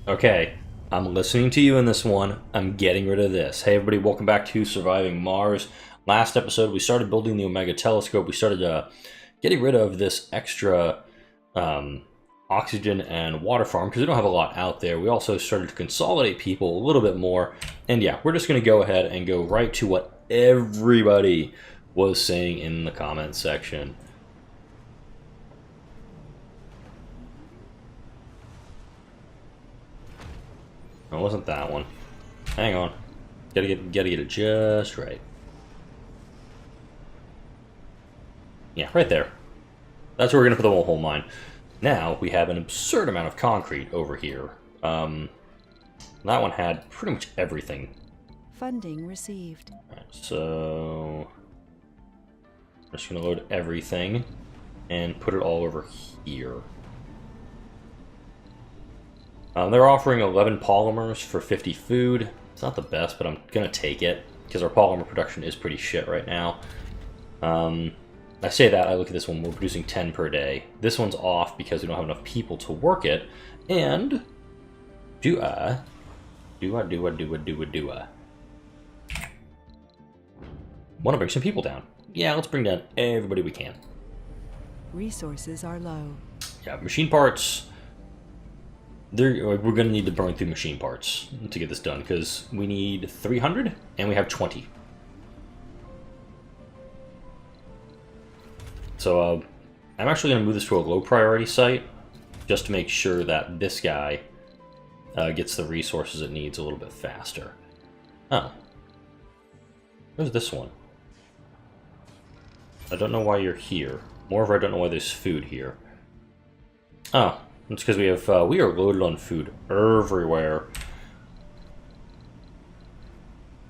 Okay, I'm listening to you in this one. I'm getting rid of this. Hey everybody, welcome back to Surviving Mars. Last episode, we started building the Omega Telescope. We started getting rid of this extra oxygen and water farm because we don't have a lot out there. We also started to consolidate people a little bit more. And yeah, we're just going to go ahead and go right to what everybody was saying in the comments section. No, it wasn't that one. Hang on. Gotta get it just right. Yeah, right there. That's where we're gonna put the whole mine. Now we have an absurd amount of concrete over here. That one had pretty much everything. Funding received. Right, so I'm just gonna load everything and put it all over here. They're offering 11 polymers for 50 food. It's not the best, but I'm gonna take it because our polymer production is pretty shit right now. I say that, I look at this one, we're producing 10 per day. This one's off because we don't have enough people to work it. And do I want to bring some people down? Yeah, let's bring down everybody we can. Resources are low. Yeah, machine parts. We're going to need to burn through machine parts to get this done because we need 300 and we have 20. So I'm actually going to move this to a low priority site just to make sure that this guy gets the resources it needs a little bit faster. Oh. Where's this one? I don't know why you're here. Moreover, I don't know why there's food here. Oh. It's because we are loaded on food everywhere.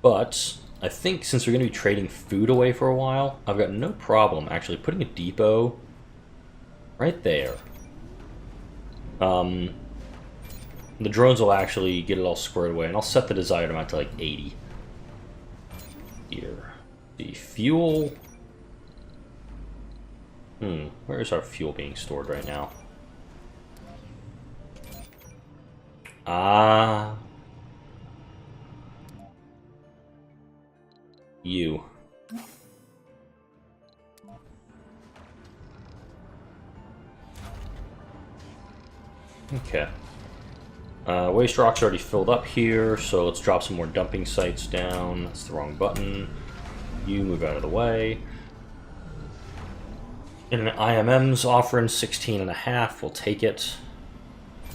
But I think since we're going to be trading food away for a while, I've got no problem actually putting a depot right there. The drones will actually get it all squared away, and I'll set the desired amount to like 80. Here. The fuel. Where is our fuel being stored right now? Ah. You. Okay. Waste rock's already filled up here, so let's drop some more dumping sites down. That's the wrong button. You move out of the way. And an IMM's offering 16.5. We'll take it.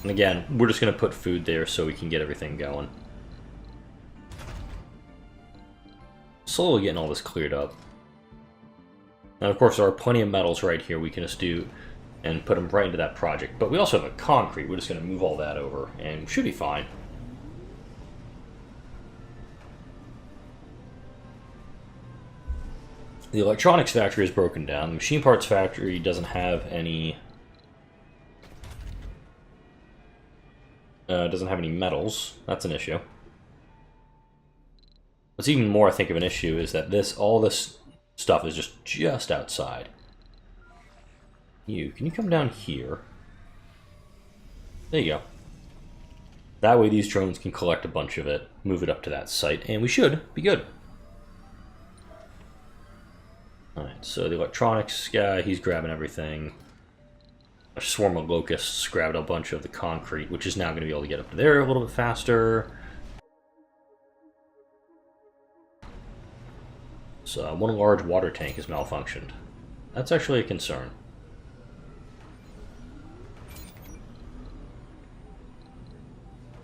And again, we're just going to put food there so we can get everything going. Slowly getting all this cleared up. And of course there are plenty of metals right here we can just do and put them right into that project. But we also have a concrete, we're just going to move all that over and we should be fine. The electronics factory is broken down. The machine parts factory doesn't have any... doesn't have any metals. That's an issue. What's even more, I think, of an issue is that all this stuff is just outside. Can you come down here? There you go. That way these drones can collect a bunch of it, move it up to that site, and we should be good. Alright, so the electronics guy, he's grabbing everything. A swarm of locusts grabbed a bunch of the concrete, which is now going to be able to get up to there a little bit faster. So one large water tank has malfunctioned. That's actually a concern.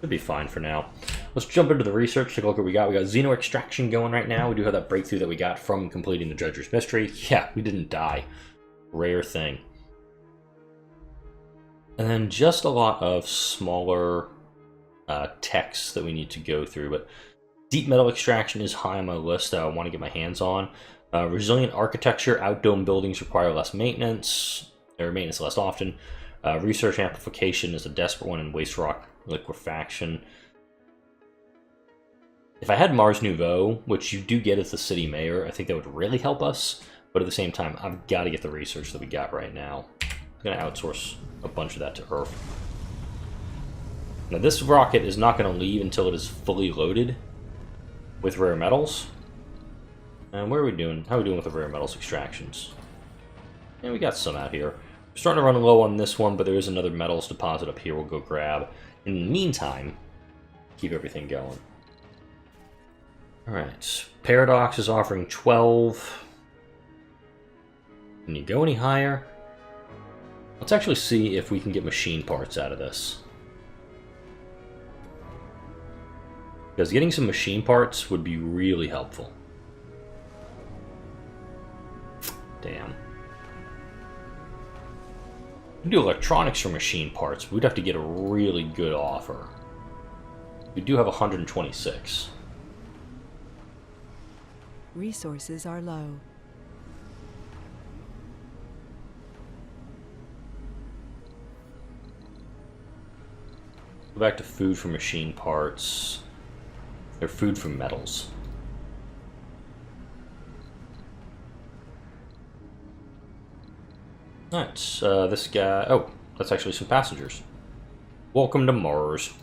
Should be fine for now. Let's jump into the research, take a look at what we got. We got xeno extraction going right now. We do have that breakthrough that we got from completing the Dredgers mystery. Yeah, we didn't die. Rare thing. And then just a lot of smaller texts that we need to go through. But deep metal extraction is high on my list that I want to get my hands on. Resilient architecture, outdome buildings require less maintenance, or maintenance less often. Research amplification is a desperate one, and waste rock liquefaction. If I had Mars Nouveau, which you do get as the city mayor, I think that would really help us. But at the same time, I've got to get the research that we got right now. I'm going to outsource a bunch of that to Earth. Now this rocket is not going to leave until it is fully loaded with rare metals. And where are we doing? How are we doing with the rare metals extractions? Yeah, we got some out here. We're starting to run low on this one, but there is another metals deposit up here we'll go grab. In the meantime, keep everything going. Alright, Paradox is offering 12. Can you go any higher? Let's actually see if we can get machine parts out of this. Because getting some machine parts would be really helpful. Damn. We can do electronics for machine parts, but we'd have to get a really good offer. We do have 126. Resources are low. Go back to food for machine parts. Or food for metals. Alright, this guy... Oh, that's actually some passengers. Welcome to Mars.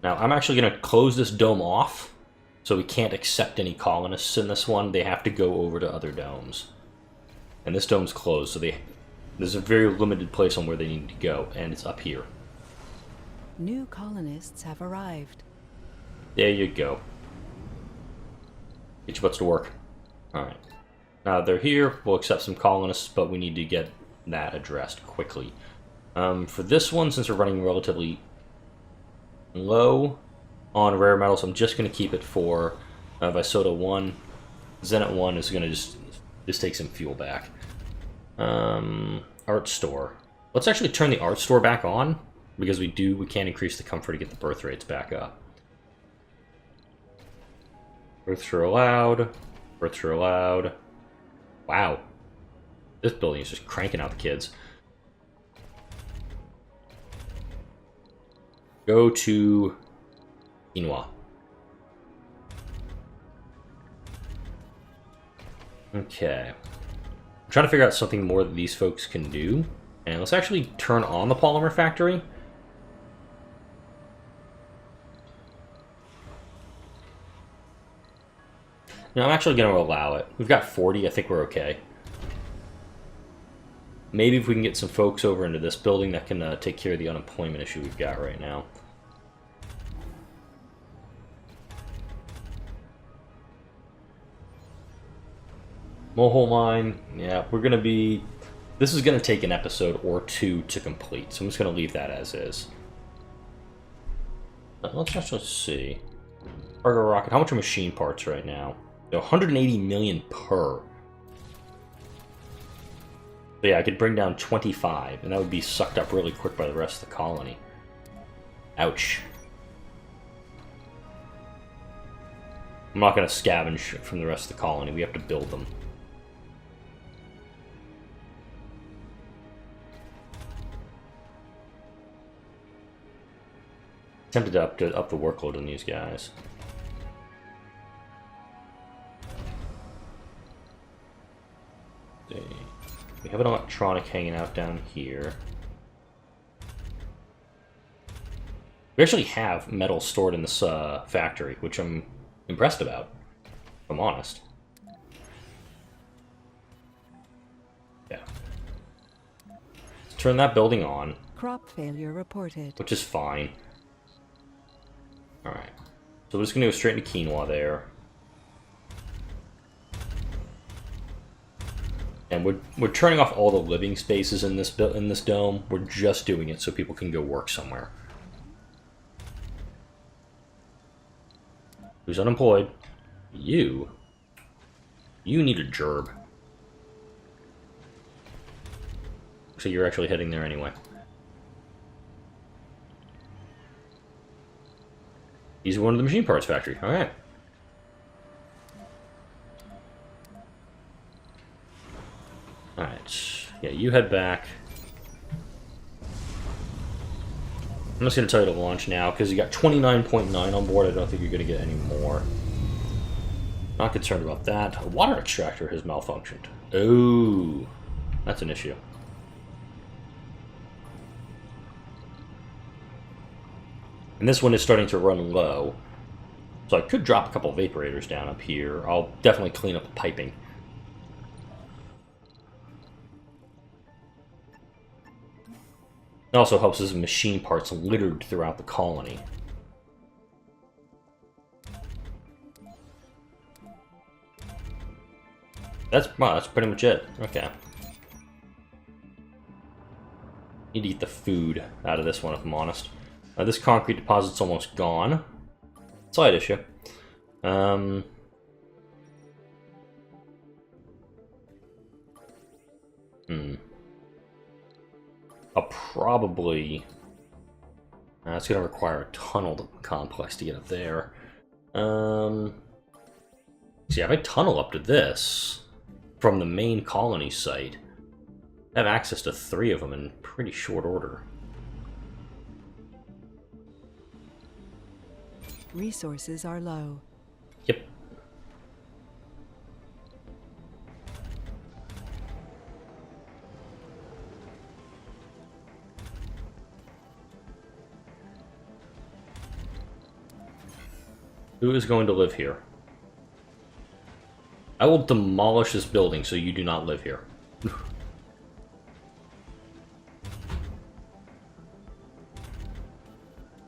Now, I'm actually going to close this dome off, so we can't accept any colonists in this one. They have to go over to other domes. And this dome's closed, so there's a very limited place on where they need to go, and it's up here. New colonists have arrived. There you go. Get your butts to work. Alright. Now they're here, we'll accept some colonists, but we need to get that addressed quickly. For this one, since we're running relatively low on rare metals, I'm just going to keep it for Visota 1. Zenit 1 is going to just take some fuel back. Art store. Let's actually turn the art store back on, because we can increase the comfort to get the birth rates back up. Births are allowed. Births are allowed. Wow. This building is just cranking out the kids. Go to quinoa. Okay. I'm trying to figure out something more that these folks can do. And let's actually turn on the polymer factory. No, I'm actually going to allow it. We've got 40. I think we're okay. Maybe if we can get some folks over into this building that can take care of the unemployment issue we've got right now. Mohole mine. Yeah, we're going to be... This is going to take an episode or two to complete, so I'm just going to leave that as is. Let's actually see. Cargo rocket. How much are machine parts right now? They're 180 million per. But yeah, I could bring down 25, and that would be sucked up really quick by the rest of the colony. Ouch. I'm not going to scavenge from the rest of the colony. We have to build them. Tempted to up the workload on these guys. We have an electronic hanging out down here. We actually have metal stored in this factory, which I'm impressed about, if I'm honest. Yeah. Let's turn that building on. Crop failure reported. Which is fine. Alright. So we're just going to go straight into quinoa there. And we're turning off all the living spaces in this dome. We're just doing it so people can go work somewhere. Who's unemployed? You. You need a gerb. So you're actually heading there anyway. He's going to the machine parts factory. Alright. Alright. Yeah, you head back. I'm just going to tell you to launch now, because you got 29.9 on board. I don't think you're going to get any more. Not concerned about that. A water extractor has malfunctioned. Oh, that's an issue. And this one is starting to run low. So I could drop a couple of vaporators down up here. I'll definitely clean up the piping. It also helps as machine parts littered throughout the colony. That's pretty much it. Okay. Need to get the food out of this one, if I'm honest. This concrete deposit's almost gone. Slight issue. I'll probably... it's going to require a tunnel complex to get up there. See, if I tunnel up to this from the main colony site, I have access to 3 of them in pretty short order. Resources are low. Yep. Who is going to live here? I will demolish this building so you do not live here.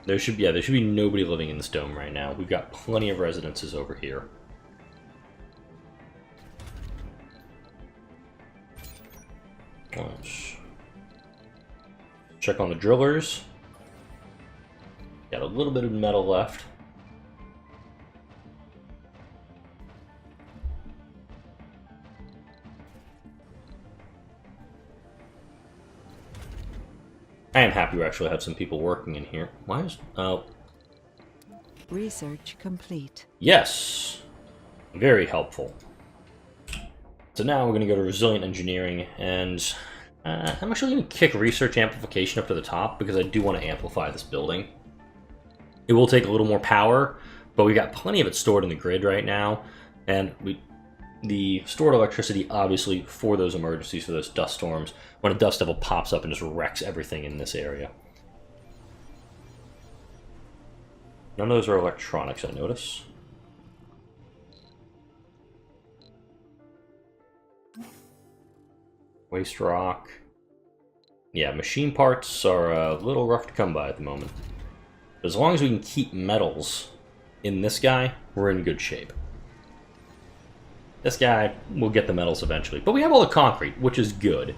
There should be nobody living in this dome right now. We've got plenty of residences over here. Let's check on the drillers. Got a little bit of metal left. I am happy we actually have some people working in here. Why is... oh. Research complete. Yes! Very helpful. So now we're going to go to Resilient Engineering, and I'm actually going to kick Research Amplification up to the top, because I do want to amplify this building. It will take a little more power, but we've got plenty of it stored in the grid right now, and the stored electricity, obviously, for those emergencies, for those dust storms, when a dust devil pops up and just wrecks everything in this area. None of those are electronics, I notice. Waste rock. Yeah, machine parts are a little rough to come by at the moment. But as long as we can keep metals in this guy, we're in good shape. This guy will get the metals eventually. But we have all the concrete, which is good.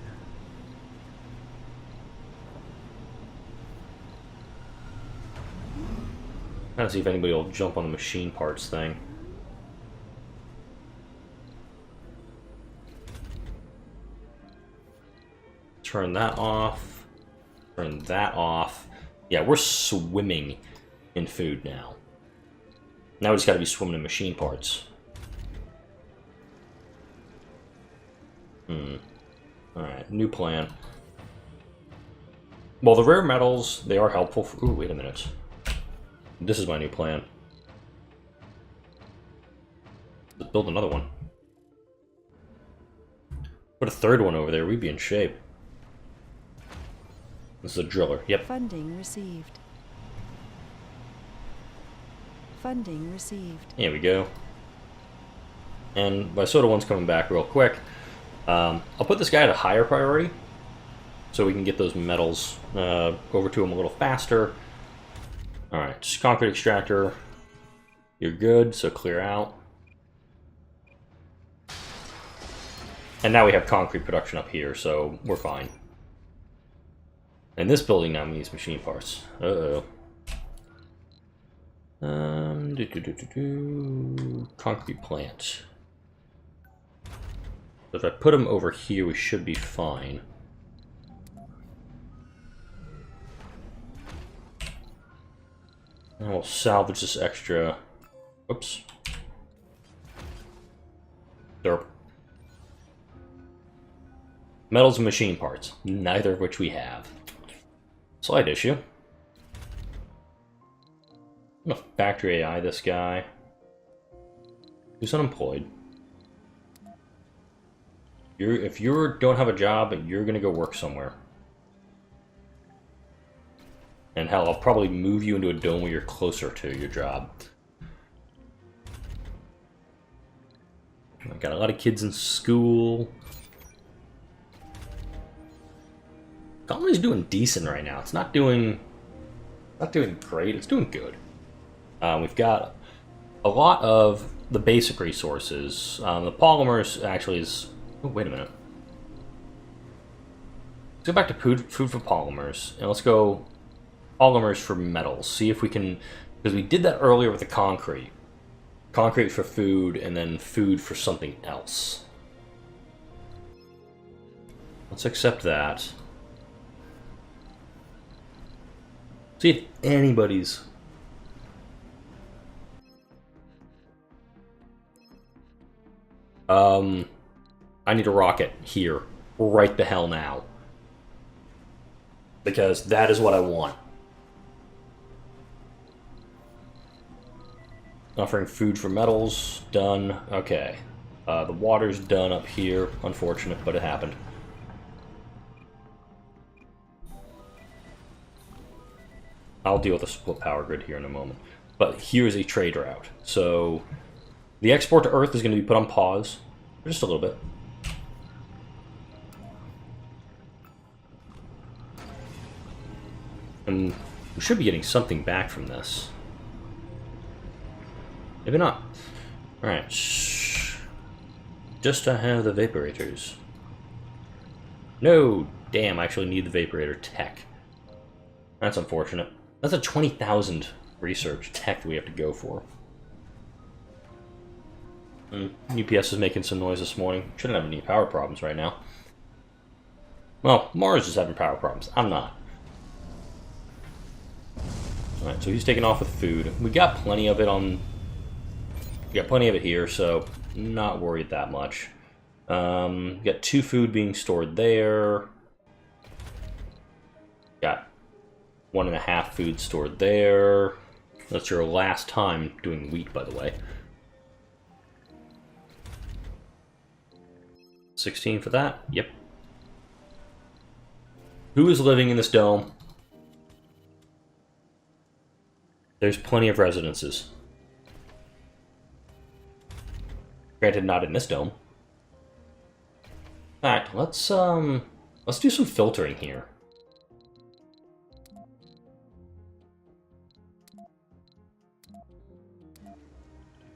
Trying to see if anybody will jump on the machine parts thing. Turn that off. Turn that off. Yeah, we're swimming in food now. Now we just gotta be swimming in machine parts. Alright, new plan. Well, the rare metals, they are helpful for... ooh, wait a minute. This is my new plan. Let's build another one. Put a third one over there, we'd be in shape. This is a driller, yep. Funding received. Funding received. Here we go. And my soda one's coming back real quick. I'll put this guy at a higher priority, so we can get those metals over to him a little faster. Alright, just concrete extractor. You're good, so clear out. And now we have concrete production up here, so we're fine. And this building now needs machine parts. Uh-oh. Concrete plant. So if I put them over here, we should be fine. And we'll salvage this extra... oops. Derp. Metals and machine parts, neither of which we have. Slight issue. I'm gonna factory AI this guy. Who's unemployed? If you don't have a job, you're gonna go work somewhere. And hell, I'll probably move you into a dome where you're closer to your job. I got a lot of kids in school. Colony's doing decent right now. It's not doing great. It's doing good. We've got a lot of the basic resources. The polymers actually is... Oh, wait a minute. Let's go back to food for polymers, and let's go polymers for metals. See if we can... Because we did that earlier with the concrete. Concrete for food, and then food for something else. Let's accept that. See if anybody's... I need a rocket here, right the hell now. Because that is what I want. Offering food for metals, done. Okay. The water's done up here. Unfortunate, but it happened. I'll deal with the split power grid here in a moment. But here's a trade route. So, the export to Earth is going to be put on pause for just a little bit. And we should be getting something back from this. Maybe not. Alright. Just to have the vaporators. No! Damn, I actually need the vaporator tech. That's unfortunate. That's a 20,000 research tech that we have to go for. UPS is making some noise this morning. Shouldn't have any power problems right now. Well, Mars is having power problems. I'm not. Alright, so he's taking off with food. We got plenty of it on... We got plenty of it here, so not worried that much. We got 2 food being stored there. Got 1.5 food stored there. That's your last time doing wheat, by the way. 16 for that? Yep. Who is living in this dome? There's plenty of residences. Granted, not in this dome. In fact, let's do some filtering here.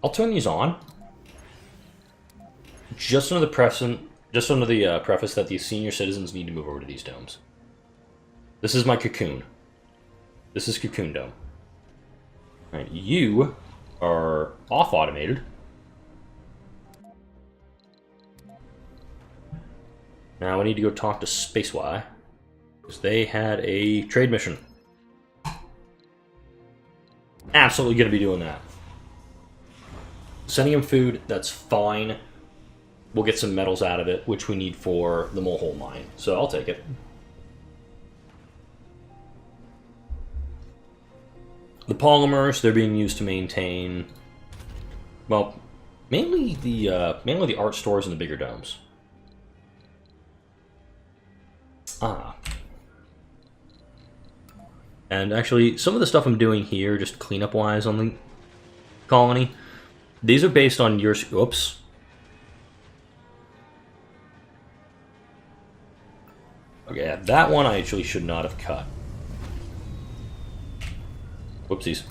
I'll turn these on. Just under the preface that these senior citizens need to move over to these domes. This is my cocoon. This is Cocoon Dome. Alright, you are off automated. Now I need to go talk to SpaceY, because they had a trade mission. Absolutely going to be doing that. Sending him food, that's fine. We'll get some metals out of it, which we need for the Molehole mine. So I'll take it. The polymers, they're being used to maintain, well, mainly the art stores and the bigger domes. And actually, some of the stuff I'm doing here, just cleanup-wise on the colony, these are based on your... Oops. Okay, yeah, that one I actually should not have cut. Whoopsies.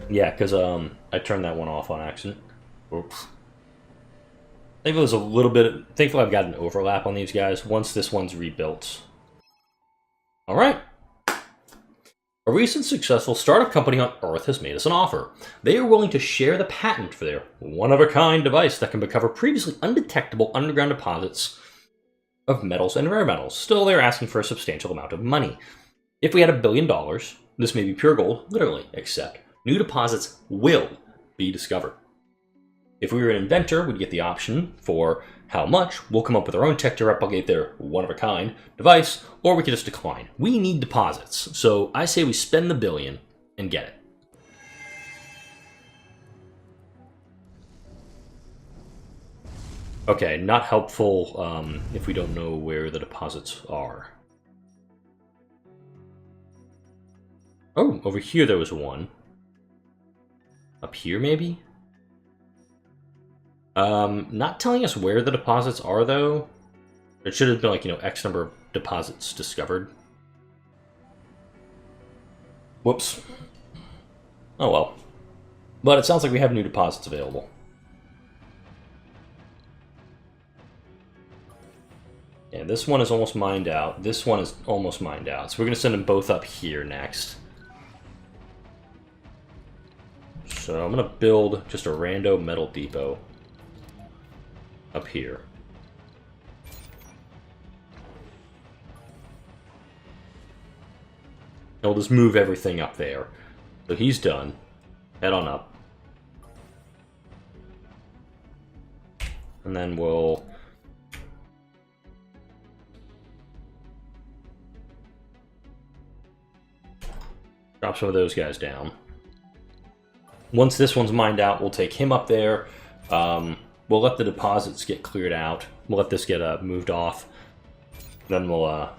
Yeah, because I turned that one off on accident. Oops. Thankfully, there's a little bit... Thankfully, I've got an overlap on these guys once this one's rebuilt. Alright. A recent successful startup company on Earth has made us an offer. They are willing to share the patent for their one-of-a-kind device that can recover previously undetectable underground deposits of metals and rare metals. Still, they're asking for a substantial amount of money. If we had $1 billion, this may be pure gold, literally, except new deposits will be discovered. If we were an inventor, we'd get the option for how much. We'll come up with our own tech to replicate their one-of-a-kind device, or we could just decline. We need deposits, so I say we spend the $1 billion and get it. Okay, not helpful if we don't know where the deposits are. Oh, over here there was one. Up here, maybe? Not telling us where the deposits are, though. It should have been, like, X number of deposits discovered. Whoops. Oh, well. But it sounds like we have new deposits available. Yeah, this one is almost mined out. This one is almost mined out. So we're going to send them both up here next. So I'm going to build just a rando metal depot up here. And we'll just move everything up there. So he's done. Head on up. And then we'll... drop some of those guys down. Once this one's mined out, we'll take him up there. We'll let the deposits get cleared out. We'll let this get moved off. Then we'll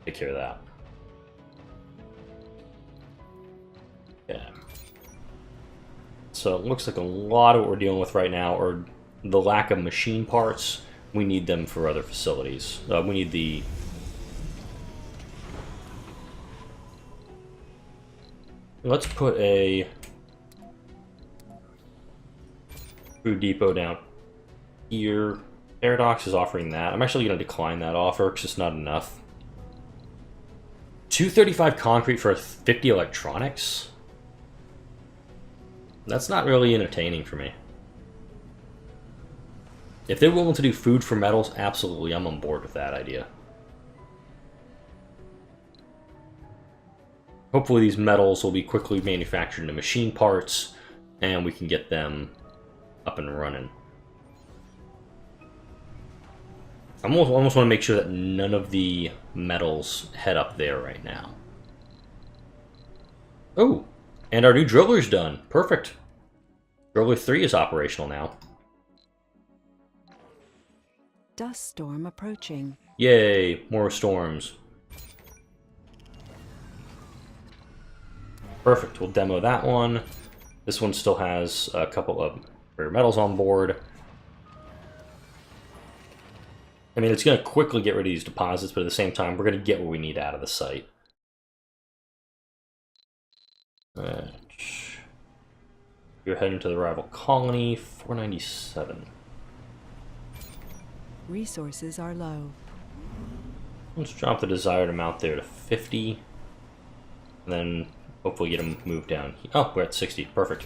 take care of that. Yeah. So it looks like a lot of what we're dealing with right now are the lack of machine parts. We need them for other facilities. We need the... Let's put a food depot down here. Paradox is offering that. I'm actually going to decline that offer because it's not enough. 235 concrete for 50 electronics? That's not really entertaining for me. If they're willing to do food for metals, absolutely, I'm on board with that idea. Hopefully these metals will be quickly manufactured into machine parts, and we can get them up and running. I almost want to make sure that none of the metals head up there right now. Oh, and our new driller's done. Perfect. Driller 3 is operational now. Dust storm approaching. Yay, more storms. Perfect, we'll demo that one. This one still has a couple of rare metals on board. I mean, it's going to quickly get rid of these deposits, but at the same time, we're going to get what we need out of the site. Right. You're heading to the rival colony, 497. Resources are low. Let's drop the desired amount there to 50. And then hopefully get them moved down. Oh, we're at 60. Perfect.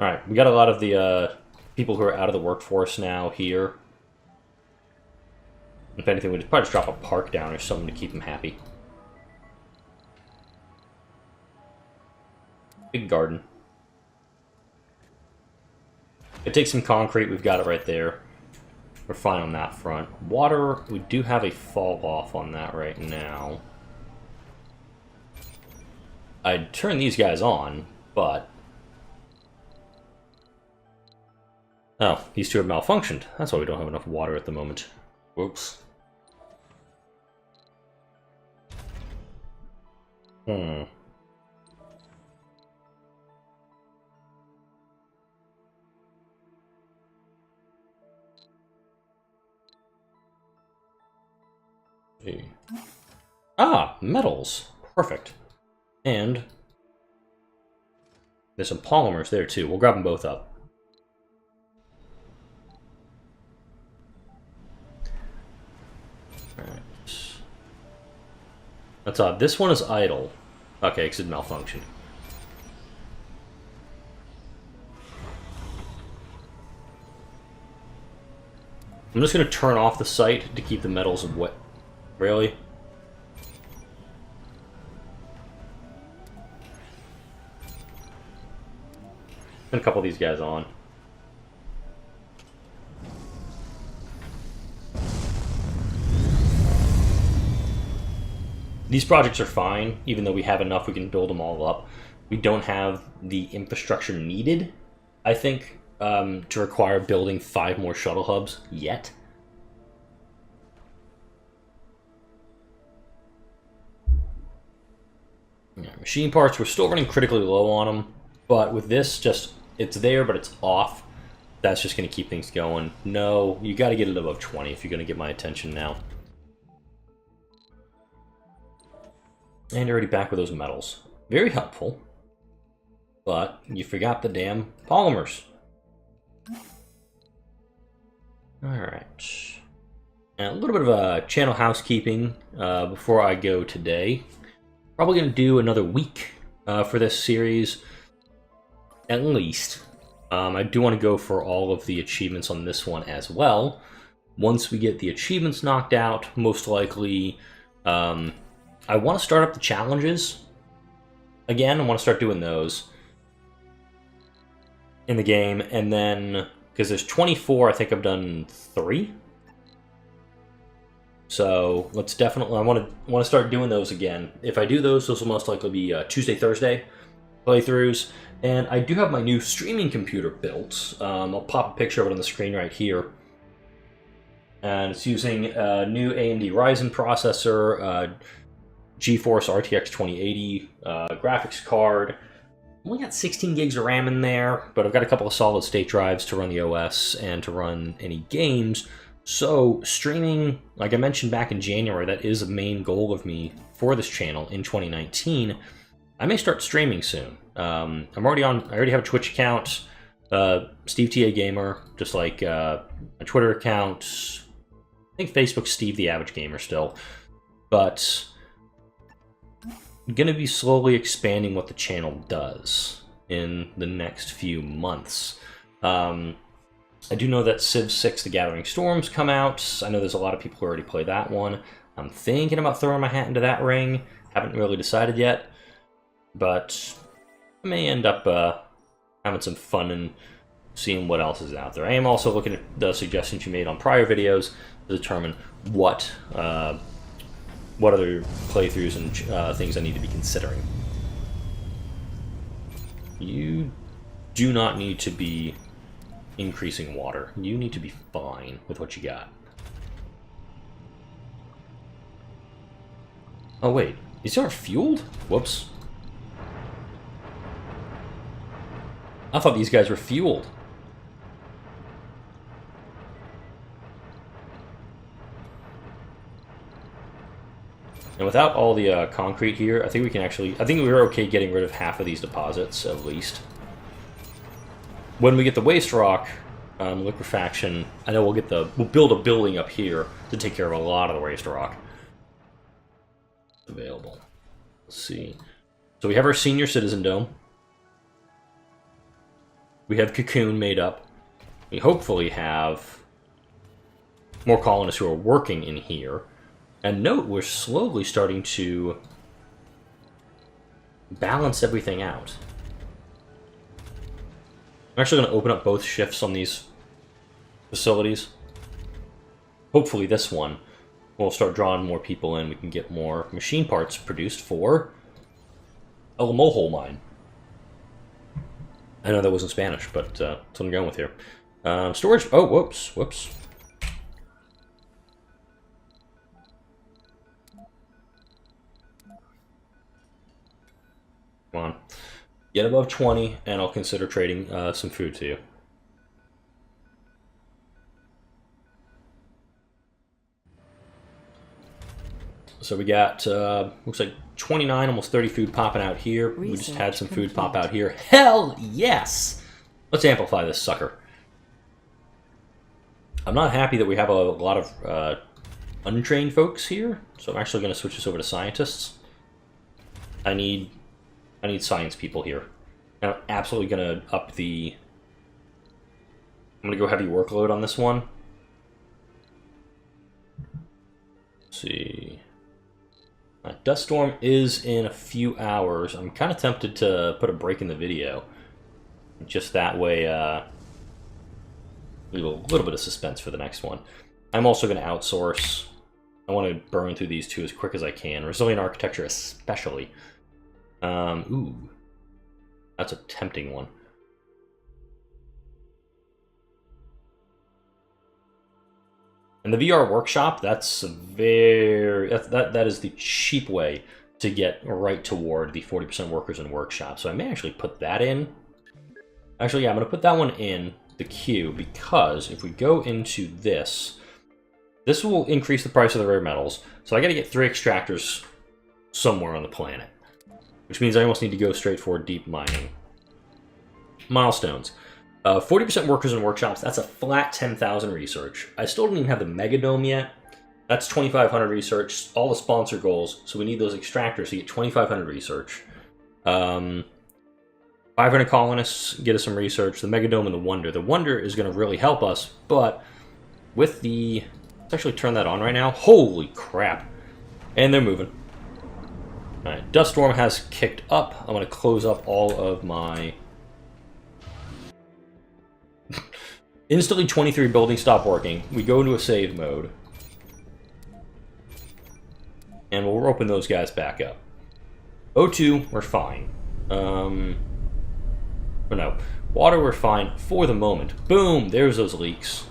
Alright, we got a lot of the people who are out of the workforce now here. If anything, we'd probably just drop a park down or something to keep them happy. Big garden. It takes some concrete, we've got it right there. We're fine on that front. Water, we do have a fall off on that right now. I'd turn these guys on, but... Oh, these two have malfunctioned. That's why we don't have enough water at the moment. Whoops. Hmm. Ah, metals. Perfect. And there's some polymers there too. We'll grab them both up. Alright. That's odd. This one is idle. Okay, because it malfunctioned. I'm just going to turn off the site to keep the metals wet. Really? Put a couple of these guys on. These projects are fine, even though we have enough, we can build them all up. we don't have the infrastructure needed, I think, to require building 5 more shuttle hubs yet. Yeah, machine parts, we're still running critically low on them, but with this, just, it's there, but it's off. That's just going to keep things going. No, you got to get it above 20 if you're going to get my attention now. And you're already back with those metals. Very helpful. But you forgot the damn polymers. Alright. And a little bit of a channel housekeeping before I go today. Probably going to do another week for this series, at least. I do want to go for all of the achievements on this one as well. Once we get the achievements knocked out, most likely, I want to start up the challenges. Again, I want to start doing those in the game, and then, because there's 24, I think I've done 3. So let's definitely, I want to start doing those again. If I do those will most likely be Tuesday, Thursday playthroughs. And I do have my new streaming computer built. I'll pop a picture of it on the screen right here. And it's using a new AMD Ryzen processor, GeForce RTX 2080 graphics card. Only got 16 gigs of RAM in there, but I've got a couple of solid state drives to run the OS and to run any games. So streaming, like I mentioned back in January, that is a main goal of me for this channel in 2019. I may start streaming soon. I'm already on. I already have a Twitch account, SteveTAGamer, just like a Twitter account. I think Facebook's SteveTAGamer still, but I'm gonna be slowly expanding what the channel does in the next few months. I do know that Civ 6: The Gathering Storm's come out. I know there's a lot of people who already play that one. I'm thinking about throwing my hat into that ring. Haven't really decided yet, but I may end up having some fun and seeing what else is out there. I am also looking at the suggestions you made on prior videos to determine what other playthroughs and things I need to be considering. You do not need to be increasing water. You need to be fine with what you got. Oh wait, these aren't fueled? Whoops. I thought these guys were fueled. And without all the concrete here, I think we can actually... I think we were okay getting rid of half of these deposits, at least. When we get the waste rock, liquefaction, I know we'll build a building up here to take care of a lot of the waste rock available. Let's see. So we have our senior citizen dome. We have Cocoon made up. We hopefully have more colonists who are working in here. And note, we're slowly starting to balance everything out. I'm actually going to open up both shifts on these facilities. Hopefully this one will start drawing more people in. We can get more machine parts produced for a Mohole mine. I know that wasn't Spanish, but that's what I'm going with here. Storage... Oh, whoops. Come on. Get above 20, and I'll consider trading some food to you. So we got, looks like 29, almost 30 food popping out here. We just had some food pop out here. Hell yes! Let's amplify this sucker. I'm not happy that we have a lot of untrained folks here, so I'm actually going to switch this over to scientists. I need science people here. And I'm absolutely going to up the... I'm going to go heavy workload on this one. Let's see... Dust Storm is in a few hours. I'm kind of tempted to put a break in the video. Just that way, leave a little bit of suspense for the next one. I'm also going to outsource. I want to burn through these two as quick as I can. Resilient Architecture especially. Ooh. That's a tempting one. And the VR workshop, that's a that is the cheap way to get right toward the 40% workers in workshop. So I may actually put that in. Actually, yeah, I'm going to put that one in the queue because if we go into this, this will increase the price of the rare metals. So I got to get 3 extractors somewhere on the planet, which means I almost need to go straight for deep mining. Milestones. 40% workers in workshops, that's a flat 10,000 research. I still don't even have the Mega Dome yet. That's 2,500 research, all the sponsor goals, so we need those extractors to get 2,500 research. 500 colonists get us some research. The Mega Dome and the Wonder. The Wonder is going to really help us, but with the... Let's actually turn that on right now. Holy crap. And they're moving. Alright, Dust Storm has kicked up. I'm going to close up all of my... Instantly 23 buildings stop working. We go into a save mode. And we'll open those guys back up. O2, we're fine. Or no. Water, we're fine for the moment. Boom! There's those leaks.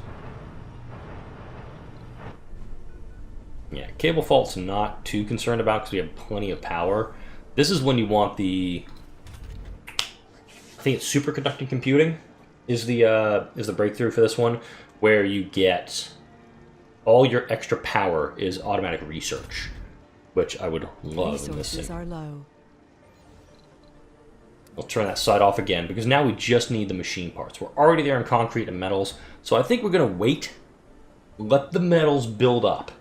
Yeah, cable fault's not too concerned about because we have plenty of power. This is when you want the... I think it's superconducting computing is the breakthrough for this one, where you get all your extra power is automatic research, which I would love in this thing. Are low. I'll turn that side off again because now we just need the machine parts. We're already there in concrete and metals, so I think we're going to wait, let the metals build up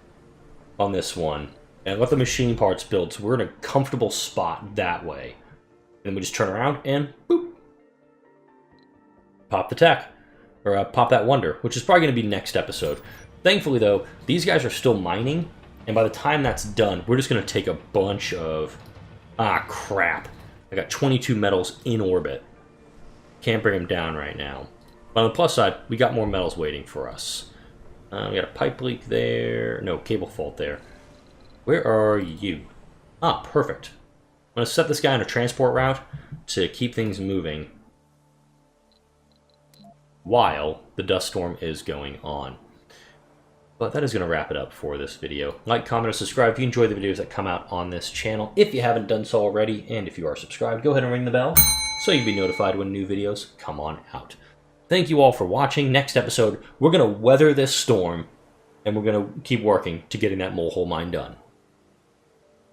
on this one, and let the machine parts build, so we're in a comfortable spot that way. And then we just turn around and boop. Pop the tech, or pop that wonder, which is probably going to be next episode. Thankfully, though, these guys are still mining, and by the time that's done, we're just going to take a bunch of... Ah, crap. I got 22 metals in orbit. Can't bring them down right now. But on the plus side, we got more metals waiting for us. We got a pipe leak there. No, cable fault there. Where are you? Ah, perfect. I'm going to set this guy on a transport route to keep things moving while the dust storm is going on. But that is going to wrap it up for this video. Like, comment, or subscribe if you enjoy the videos that come out on this channel. If you haven't done so already, and if you are subscribed, go ahead and ring the bell so you can be notified when new videos come on out. Thank you all for watching. Next episode, we're going to weather this storm, and we're going to keep working to getting that mole hole mine done.